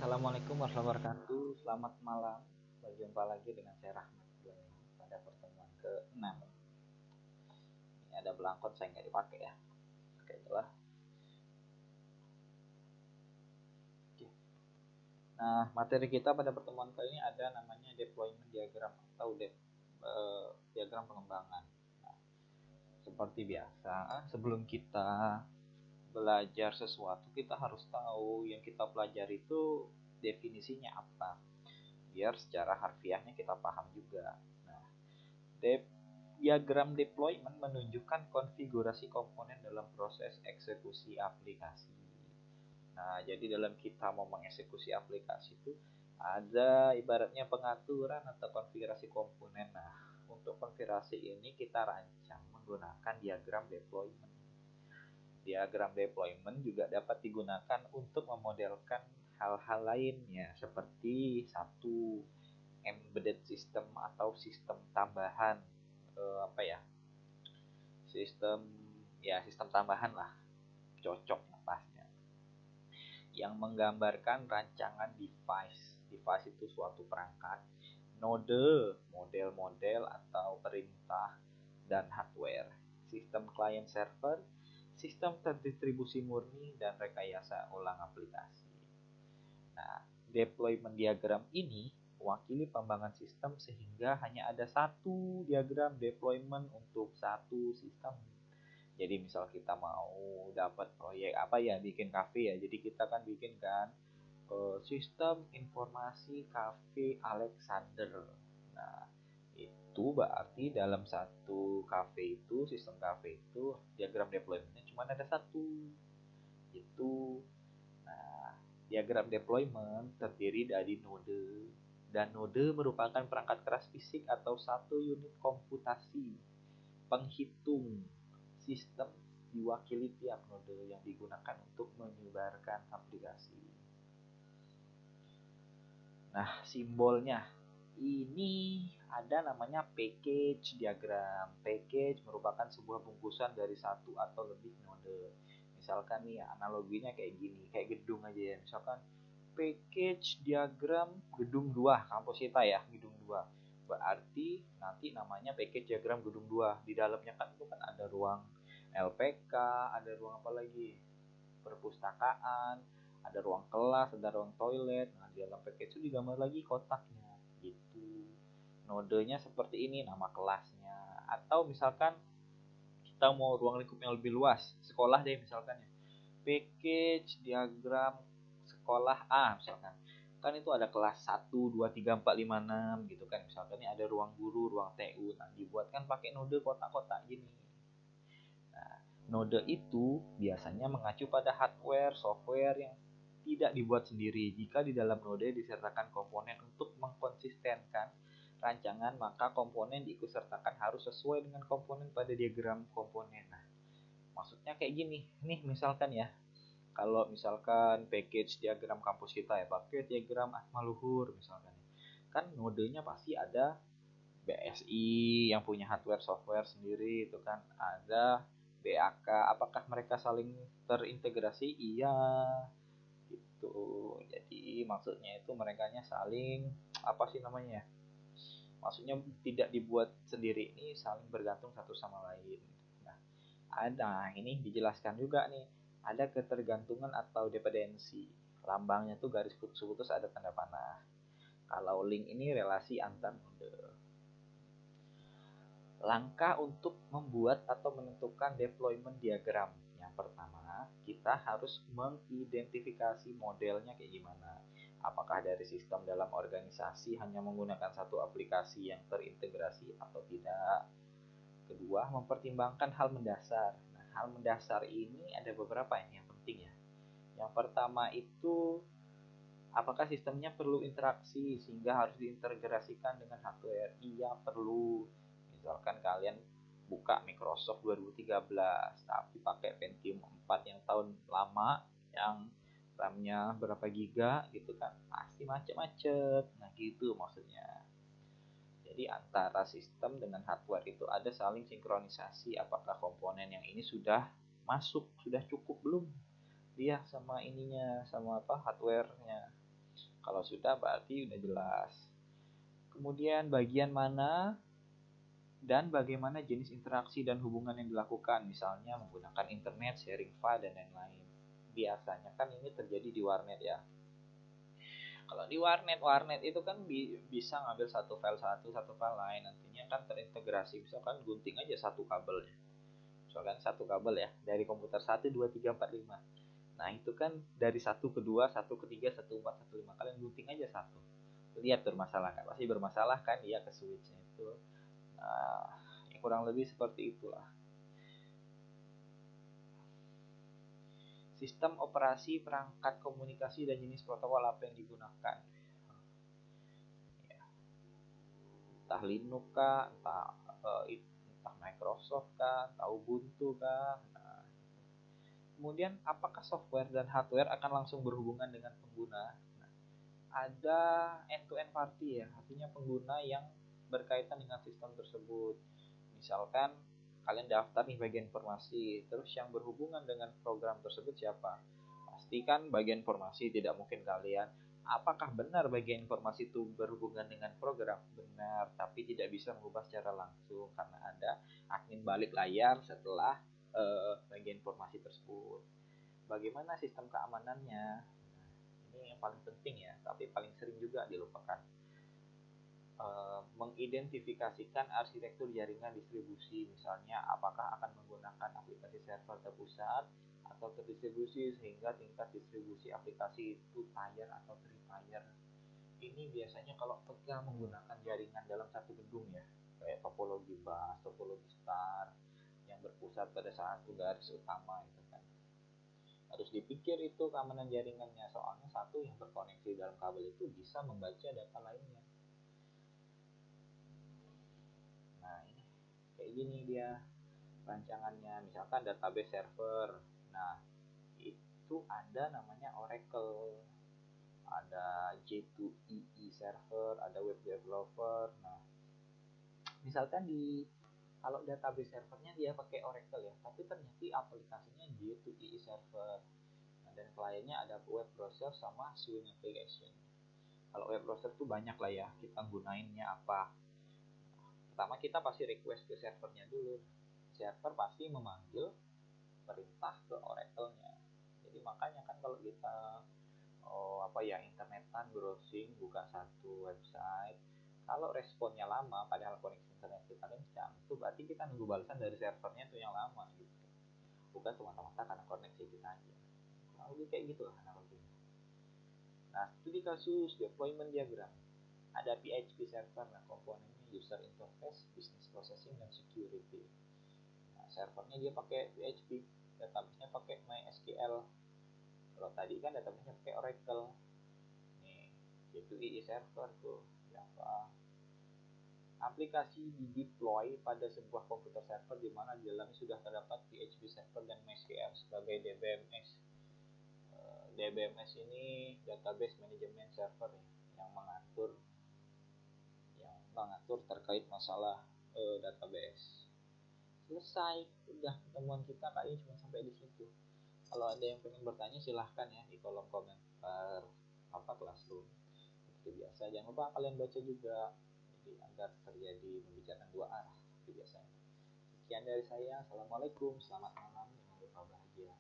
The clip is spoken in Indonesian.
Assalamualaikum warahmatullahi wabarakatuh. Selamat malam. Berjumpa lagi dengan saya Rahmat pada pertemuan ke-6. Ini ada belangkon saya nggak dipakai ya. Oke, itulah. Oke. Nah, materi kita pada pertemuan kali ini ada namanya deployment diagram atau diagram pengembangan. Nah, seperti biasa, sebelum kita belajar sesuatu, kita harus tahu yang kita pelajari itu definisinya apa, biar secara harfiahnya kita paham juga. Nah, diagram deployment menunjukkan konfigurasi komponen dalam proses eksekusi aplikasi. Nah, jadi dalam kita mau mengeksekusi aplikasi itu ada ibaratnya pengaturan atau konfigurasi komponen. Nah, untuk konfigurasi ini kita rancang menggunakan diagram deployment. Diagram deployment juga dapat digunakan untuk memodelkan hal-hal lainnya seperti satu embedded system atau sistem tambahan, sistem tambahan lah, cocok pasnya, yang menggambarkan rancangan device itu suatu perangkat, node, model-model atau perintah, dan hardware, sistem client server, sistem terdistribusi murni, dan rekayasa ulang aplikasi. Nah, deployment diagram ini mewakili pengembangan sistem sehingga hanya ada satu diagram deployment untuk satu sistem. Jadi misal kita mau dapat proyek bikin kafe ya. Jadi kita kan bikin kan sistem informasi kafe Alexander. Nah, itu berarti dalam satu kafe itu, sistem kafe itu diagram deploymentnya cuma ada satu. Itu. Nah, diagram deployment terdiri dari node, dan node merupakan perangkat keras fisik atau satu unit komputasi penghitung sistem, diwakili tiap node yang digunakan untuk menyebarkan aplikasi. Nah, simbolnya ini ada namanya package diagram. Package merupakan sebuah bungkusan dari satu atau lebih node. Misalkan nih analoginya kayak gini, kayak gedung aja ya. Misalkan package diagram gedung 2, kampus kita ya, gedung 2. Berarti nanti namanya package diagram gedung 2. Di dalamnya kan itu kan ada ruang LPK, ada ruang apa lagi? Perpustakaan, ada ruang kelas, ada ruang toilet. Nah, di dalam package itu digambar lagi kotaknya gitu. Nodenya seperti ini, nama kelasnya. Atau misalkan kita mau ruang lingkup yang lebih luas, sekolah deh misalkan ya. Package diagram sekolah A misalkan. Kan itu ada kelas 1, 2, 3, 4, 5, 6 gitu kan. Misalkan ini ada ruang guru, ruang TU. Nah, dibuatkan pakai node kotak-kotak gini. Nah, node itu biasanya mengacu pada hardware, software yang tidak dibuat sendiri. Jika di dalam node disertakan komponen untuk mengkonsistenkan rancangan, maka komponen diikutsertakan harus sesuai dengan komponen pada diagram komponen. Nah, maksudnya kayak gini. Nih misalkan ya, kalau misalkan package diagram kampus kita ya, pakai diagram Atmaluhur misalkan. Kan nodenya pasti ada BSI yang punya hardware software sendiri itu kan, ada BAK, apakah mereka saling terintegrasi? Iya gitu. Jadi maksudnya itu mereka saling maksudnya tidak dibuat sendiri, ini saling bergantung satu sama lain. Nah, ini dijelaskan juga nih, ada ketergantungan atau dependensi. Lambangnya tuh garis putus-putus ada tanda panah. Kalau link ini relasi antar node. Langkah untuk membuat atau menentukan deployment diagram. Yang pertama, kita harus mengidentifikasi modelnya kayak gimana. Apakah dari sistem dalam organisasi hanya menggunakan satu aplikasi yang terintegrasi atau tidak. Kedua, mempertimbangkan hal mendasar. Nah, hal mendasar ini ada beberapa yang penting ya. Yang pertama itu, apakah sistemnya perlu interaksi sehingga harus diintegrasikan dengan hardware? Iya, perlu. Misalkan kalian buka Microsoft 2013 tapi pakai Pentium 4 yang tahun lama, yang RAM-nya berapa giga gitu kan, pasti macet-macet. Nah gitu maksudnya. Jadi antara sistem dengan hardware itu ada saling sinkronisasi, apakah komponen yang ini sudah masuk, sudah cukup belum dia sama ininya, sama hardware-nya. Kalau sudah berarti udah jelas. Kemudian bagian mana dan bagaimana jenis interaksi dan hubungan yang dilakukan, misalnya menggunakan internet, sharing file, dan lain-lain. Biasanya kan ini terjadi di warnet ya. Kalau di warnet itu kan bisa ngambil satu file lain, nantinya kan terintegrasi. Misalkan gunting aja satu kabelnya. Misalkan satu kabel ya, dari komputer 1, 2, 3, 4, 5. Nah itu kan dari satu ke 2, satu ke 3, 1, 4, 1, 5. Kalian gunting aja satu. Lihat bermasalah kan? Pasti bermasalah kan dia ke switchnya itu. Nah, ya kurang lebih seperti itulah. Sistem operasi, perangkat komunikasi, dan jenis protokol apa yang digunakan. Ya, entah Linux kah, entah Microsoft kah, entah Ubuntu kah. Nah, kemudian apakah software dan hardware akan langsung berhubungan dengan pengguna? Nah, ada end-to-end party ya, artinya pengguna yang berkaitan dengan sistem tersebut. Misalkan kalian daftar nih bagian informasi, terus yang berhubungan dengan program tersebut siapa? Pastikan bagian informasi, tidak mungkin kalian. Apakah benar bagian informasi itu berhubungan dengan program? Benar, tapi tidak bisa mengubah secara langsung karena ada admin balik layar setelah bagian informasi tersebut. Bagaimana sistem keamanannya? Nah, ini yang paling penting ya, tapi paling sering juga dilupakan. Mengidentifikasikan arsitektur jaringan distribusi, misalnya apakah akan menggunakan aplikasi server terpusat atau terdistribusi sehingga tingkat distribusi aplikasi itu tier atau tritier. Ini biasanya kalau kita menggunakan jaringan dalam satu gedung ya, kayak topologi bus, topologi star yang berpusat pada satu garis utama itu kan. Harus dipikir itu keamanan jaringannya, soalnya satu yang berkoneksi dalam kabel itu bisa membaca data lainnya. Nah, ini kayak gini dia rancangannya, misalkan database server. Nah, itu ada namanya Oracle, ada J2EE server, ada web developer. Nah, misalkan di kalau database servernya dia pakai Oracle ya, tapi ternyata aplikasinya J2EE server. Nah, dan kliennya ada web browser sama Swing application. Kalau web browser tuh banyak lah ya, kita gunainnya apa. Pertama kita pasti request ke servernya dulu. Server pasti memanggil perintah ke Oracle-nya. Jadi makanya kan kalau kita internetan browsing buka satu website, kalau responnya lama padahal koneksi internet kita kencang, itu berarti kita nunggu balasan dari servernya itu yang lama gitu. Bukan semata-mata karena koneksi kita aja. Nah, kayak gitu lah analoginya. Nah, studi kasus deployment diagram. Ada PHP server, nah komponennya user interface, business processing, dan security. Nah, servernya dia pakai PHP, database-nya pakai MySQL. Kalau tadi kan database-nya pakai Oracle. Nih, J2EE server tuh, Java. Aplikasi dideploy pada sebuah komputer server di mana di dalamnya sudah terdapat PHP server dan MySQL sebagai DBMS. DBMS ini database management server ya, yang mengatur terkait masalah database. Selesai, udah pertemuan kita kali ini cuma sampai di situ. Kalau ada yang pengen bertanya silahkan ya di kolom komentar Classroom. Seperti biasa, jangan lupa kalian baca juga, jadi agar terjadi pembicaraan dua arah seperti biasanya. Sekian dari saya, assalamualaikum, selamat malam, jangan lupa bahagia.